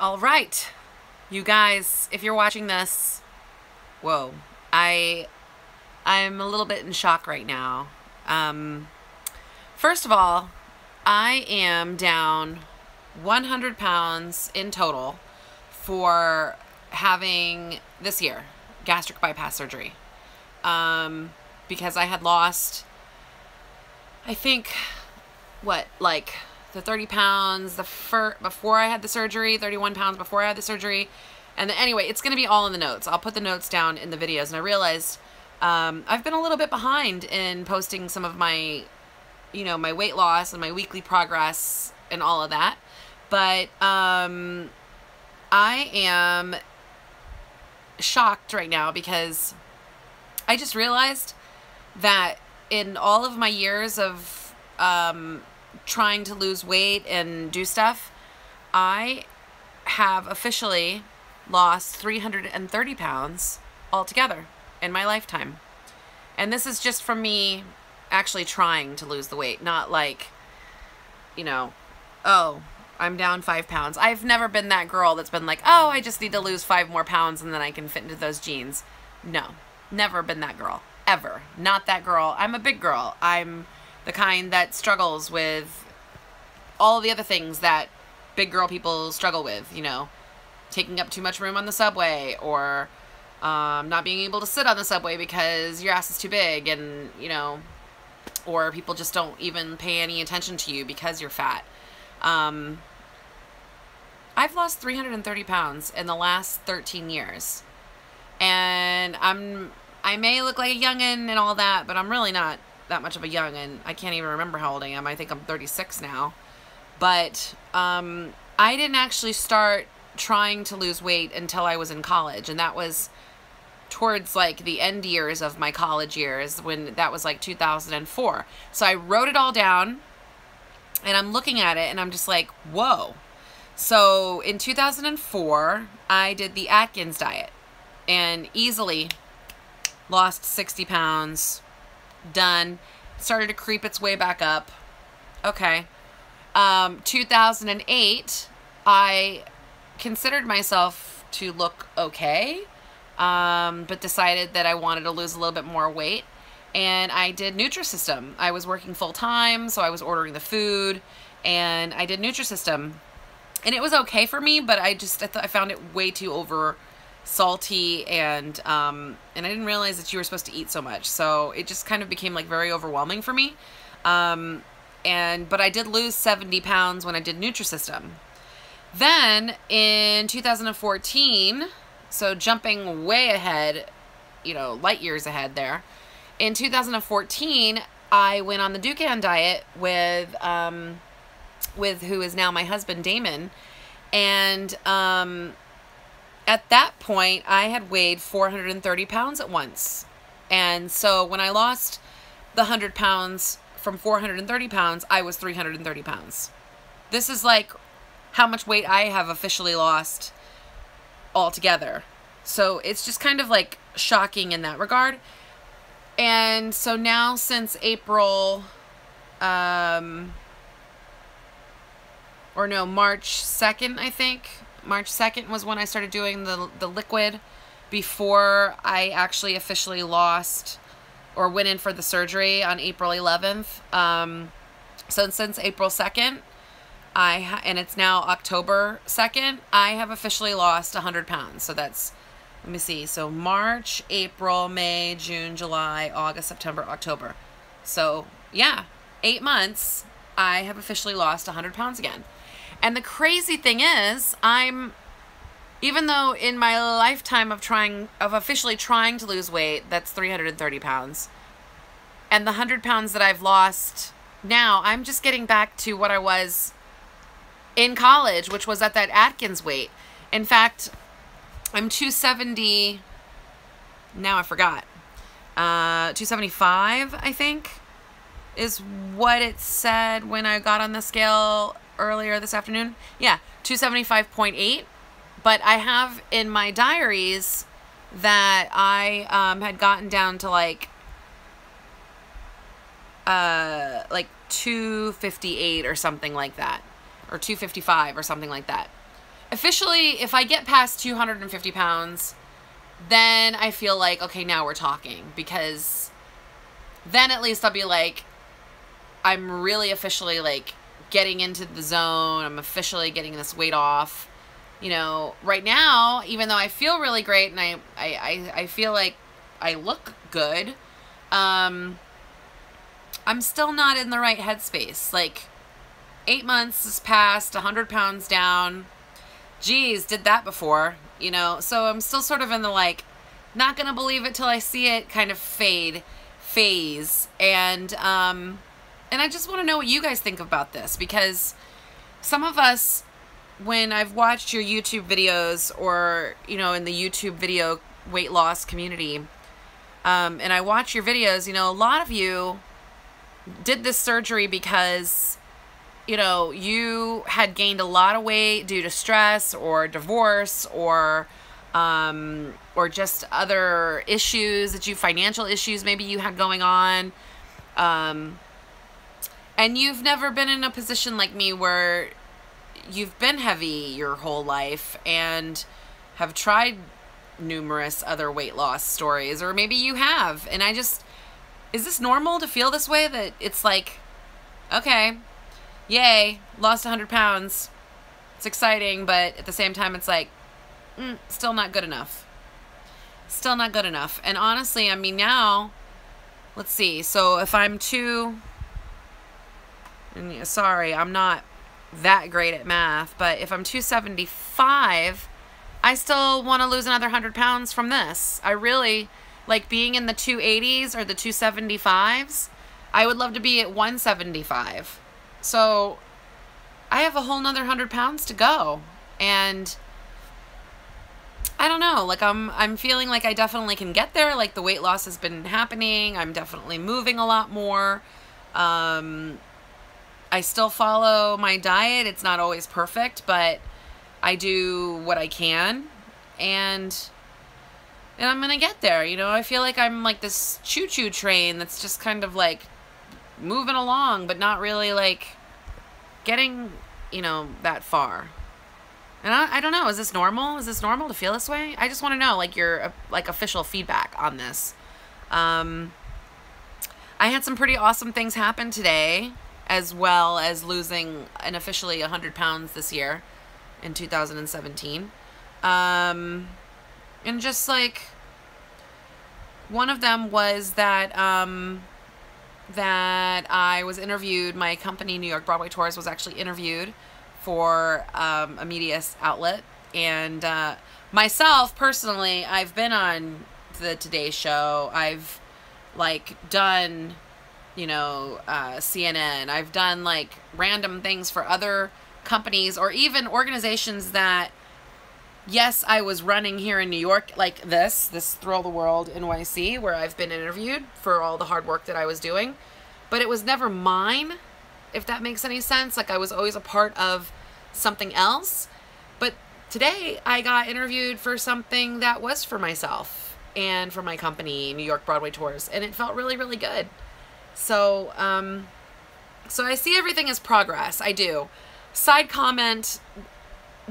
All right, you guys, if you're watching this, whoa, I'm a little bit in shock right now. First of all, I am down 100 pounds in total for having this year gastric bypass surgery. Because I had lost, I think, like the 30 pounds before I had the surgery, 31 pounds before I had the surgery. And then, anyway, it's going to be all in the notes. I'll put the notes down in the videos. And I realized I've been a little bit behind in posting some of my, my weight loss and my weekly progress and all of that. But I am shocked right now because I just realized that in all of my years of trying to lose weight and do stuff, I have officially lost 330 pounds altogether in my lifetime. And this is just from me actually trying to lose the weight, not like, oh, I'm down 5 pounds. I've never been that girl that's been like, oh, I just need to lose 5 more pounds and then I can fit into those jeans. No, never been that girl. Ever. Not that girl. I'm a big girl. I'm the kind that struggles with all the other things that big girl people struggle with, taking up too much room on the subway, or not being able to sit on the subway because your ass is too big, and, or people just don't even pay any attention to you because you're fat. I've lost 330 pounds in the last 13 years. And I may look like a youngin' and all that, but I'm really not that much of a youngin'. I can't even remember how old I am. I think I'm 36 now. But I didn't actually start trying to lose weight until I was in college. And that was towards like the end years of my college years, when that was like 2004. So I wrote it all down and I'm looking at it and I'm just like, whoa. So in 2004, I did the Atkins diet and easily lost 60 pounds. Done. Started to creep its way back up. Okay. 2008, I considered myself to look okay, but decided that I wanted to lose a little bit more weight. And I did Nutrisystem. I was working full time, so I was ordering the food, and I did Nutrisystem. And it was okay for me, but I found it way too over salty, and I didn't realize that you were supposed to eat so much. So it just kind of became like very overwhelming for me. But I did lose 70 pounds when I did Nutrisystem. Then in 2014, so jumping way ahead, light years ahead there. In 2014, I went on the Dukan diet with who is now my husband, Damon. And at that point, I had weighed 430 pounds at once. And so when I lost the 100 pounds from 430 pounds, I was 330 pounds. This is like how much weight I have officially lost altogether. So it's just kind of like shocking in that regard. And so now since April, March 2nd, I think. March 2nd was when I started doing the liquid before I actually officially lost or went in for the surgery on April 11th. So since April 2nd, and it's now October 2nd, I have officially lost 100 pounds. So that's, let me see. So March, April, May, June, July, August, September, October. So yeah, 8 months, I have officially lost 100 pounds again. And the crazy thing is, even though in my lifetime of officially trying to lose weight, that's 330 pounds. And the 100 pounds that I've lost now, I'm just getting back to what I was in college, which was at that Atkins weight. In fact, I'm 270, now I forgot, 275, I think, is what it said when I got on the scale earlier this afternoon. Yeah, 275.8. But I have in my diaries that I had gotten down to like 258 or something like that, or 255 or something like that. officially, if I get past 250 pounds, then I feel like, okay, now we're talking, because then at least I'll be like, I'm really officially like getting into the zone. I'm officially getting this weight off. You know, right now, even though I feel really great and I feel like I look good, I'm still not in the right headspace. Like, 8 months has passed, 100 pounds down. Geez, did that before, you know? So I'm still sort of in the like, not gonna believe it till I see it kind of phase. And I just want to know what you guys think about this, because some of us, when I've watched your YouTube videos or, you know, in the YouTube video weight loss community, and I watch your videos, you know, a lot of you did this surgery because, you know, you had gained a lot of weight due to stress or divorce or just other issues that financial issues maybe you had going on. And you've never been in a position like me where you've been heavy your whole life and have tried numerous other weight loss stories, or maybe you have. And is this normal to feel this way, that it's like, okay, yay, lost 100 pounds. It's exciting, but at the same time, it's like, still not good enough. Still not good enough. And honestly, I mean, now, let's see. So if I'm sorry, I'm not that great at math, but if I'm 275, I still want to lose another 100 pounds from this. I really like being in the 280s or the 275s. I would love to be at 175. So I have a whole nother 100 pounds to go. And I don't know, like I'm feeling like I definitely can get there. Like the weight loss has been happening. I'm definitely moving a lot more. I still follow my diet. It's not always perfect, but I do what I can, and I'm gonna get there. You know, I feel like I'm like this choo-choo train that's just kind of like moving along, but not really like getting, you know, that far. And I don't know, is this normal? Is this normal to feel this way? I just want to know, like, your like official feedback on this. I had some pretty awesome things happen today, as well as losing an officially 100 pounds this year in 2017. And just like, one of them was that, that I was interviewed, my company, New York Broadway Tours, was actually interviewed for a media outlet. And myself, personally, I've been on the Today Show. I've, like, done, you know, CNN. I've done like random things for other companies or even organizations that, yes, I was running here in New York, like this Thrill the World NYC, where I've been interviewed for all the hard work that I was doing, but it was never mine, if that makes any sense. Like, I was always a part of something else. But today I got interviewed for something that was for myself and for my company, New York Broadway Tours, and it felt really, really good. So, so I see everything as progress. I do. Side comment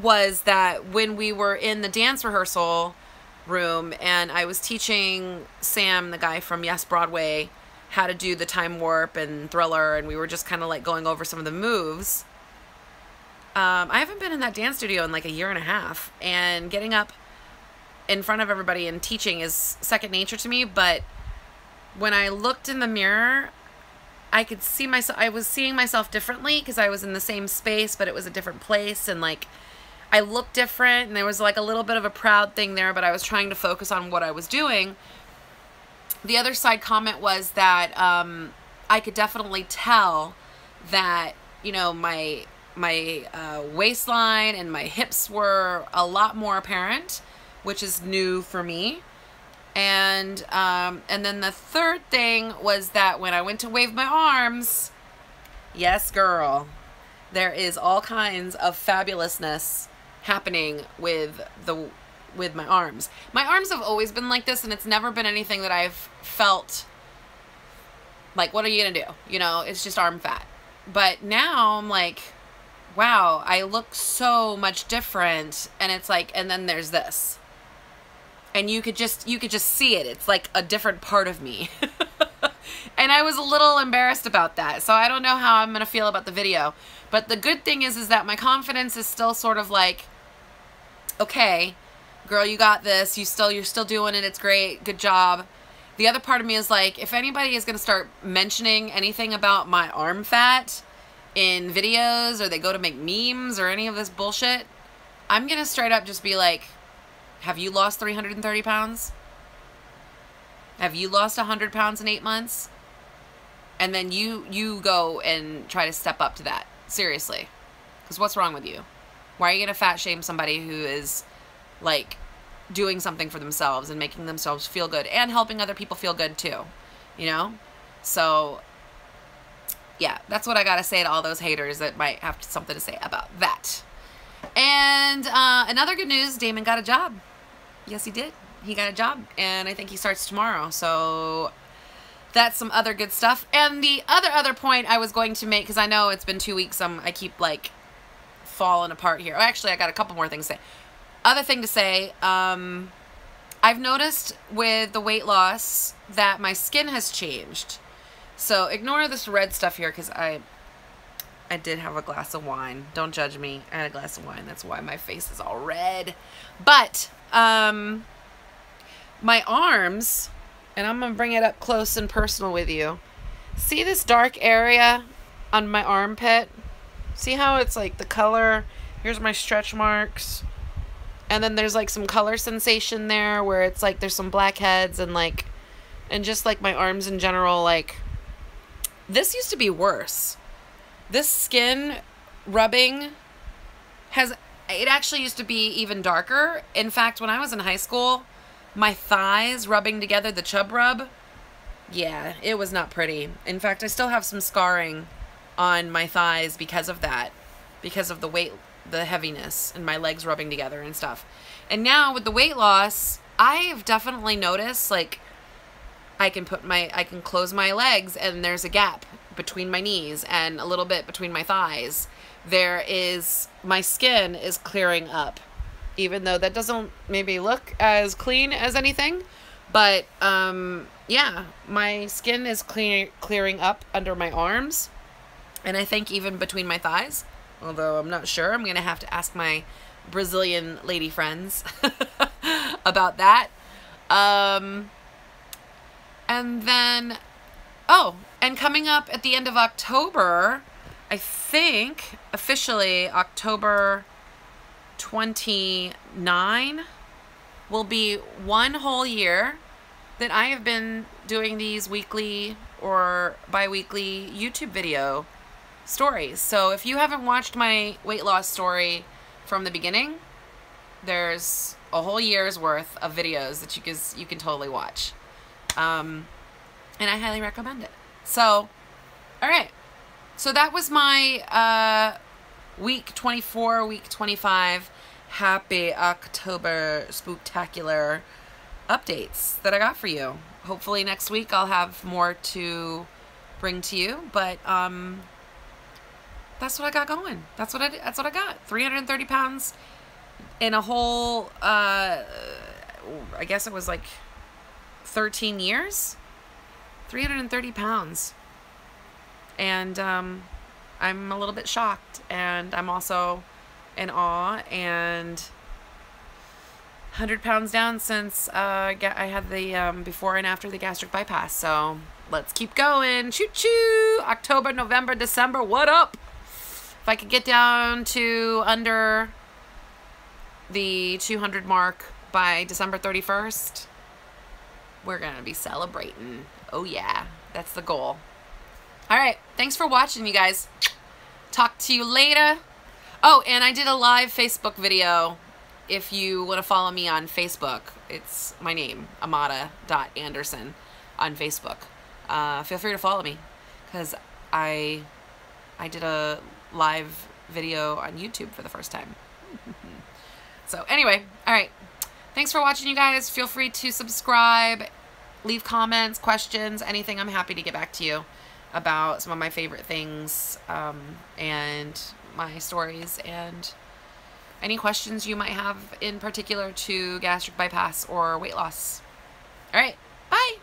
was that when we were in the dance rehearsal room and I was teaching Sam, the guy from Yes Broadway, how to do the time warp and Thriller, and we were just kind of like going over some of the moves. I haven't been in that dance studio in like a year and a half, and getting up in front of everybody and teaching is second nature to me, but when I looked in the mirror, I could see myself, I was seeing myself differently because I was in the same space, but it was a different place, and like, I looked different, and there was like a little bit of a proud thing there, but I was trying to focus on what I was doing. The other side comment was that I could definitely tell that, you know, my waistline and my hips were a lot more apparent, which is new for me. And then the third thing was that when I went to wave my arms, yes, girl, there is all kinds of fabulousness happening with my arms. My arms have always been like this, and it's never been anything that I've felt like, what are you gonna do? You know, it's just arm fat. But now I'm like, wow, I look so much different. And it's like, and then there's this. And you could just see it. It's like a different part of me. And I was a little embarrassed about that. So I don't know how I'm going to feel about the video. But the good thing is that my confidence is still sort of like, okay, girl, you got this. You're still doing it. It's great. Good job. The other part of me is like, if anybody is going to start mentioning anything about my arm fat in videos, or they go to make memes or any of this bullshit, I'm going to straight up just be like, have you lost 330 pounds? Have you lost 100 pounds in 8 months? And then you go and try to step up to that. Seriously. Because what's wrong with you? Why are you going to fat shame somebody who is, like, doing something for themselves and making themselves feel good and helping other people feel good too? You know? So, yeah, that's what I got to say to all those haters that might have something to say about that. And another good news, Damon got a job. Yes, he did. He got a job, and I think he starts tomorrow. So that's some other good stuff. And the other point I was going to make, because I know it's been 2 weeks, I keep like falling apart here. Oh, actually, I got a couple more things to say. Other thing to say, I've noticed with the weight loss that my skin has changed. So ignore this red stuff here, because I did have a glass of wine. Don't judge me. I had a glass of wine. That's why my face is all red. But my arms, and I'm going to bring it up close and personal with you. See this dark area on my armpit? See how it's like the color? Here's my stretch marks. And then there's like some color sensation there where it's like there's some blackheads and like, and just like my arms in general, like, this used to be worse. This skin rubbing it actually used to be even darker. In fact, when I was in high school, my thighs rubbing together, the chub rub, yeah, it was not pretty. In fact, I still have some scarring on my thighs because of that, because of the weight, the heaviness, and my legs rubbing together and stuff. And now with the weight loss, I've definitely noticed, like, I can close my legs and there's a gap between my knees and a little bit between my thighs. My skin is clearing up, even though that doesn't maybe look as clean as anything, but yeah, my skin is clearing up under my arms, and I think even between my thighs, although I'm not sure. I'm gonna have to ask my Brazilian lady friends about that. And then, oh, and coming up at the end of October, I think officially October 29 will be 1 whole year that I have been doing these weekly or bi-weekly YouTube video stories. So if you haven't watched my weight loss story from the beginning, there's a whole year's worth of videos that you can totally watch. And I highly recommend it. So, all right. So that was my week 24, week 25, happy October spooktacular updates that I got for you. Hopefully next week I'll have more to bring to you, but that's what I got going. That's what I got. 330 pounds in a whole, I guess it was like 13 years. 330 pounds. And I'm a little bit shocked, and I'm also in awe, and 100 pounds down since I had the before and after the gastric bypass. So let's keep going. Choo choo. October, November, December. What up? If I could get down to under the 200 mark by December 31st, we're gonna be celebrating. Oh yeah, that's the goal. All right, thanks for watching, you guys. Talk to you later. Oh, and I did a live Facebook video. If you want to follow me on Facebook, it's my name, Amada.Anderson on Facebook. Feel free to follow me, because I did a live video on YouTube for the first time. So anyway, all right. Thanks for watching, you guys. Feel free to subscribe, leave comments, questions, anything. I'm happy to get back to you about some of my favorite things and my stories and any questions you might have in particular to gastric bypass or weight loss. All right, bye.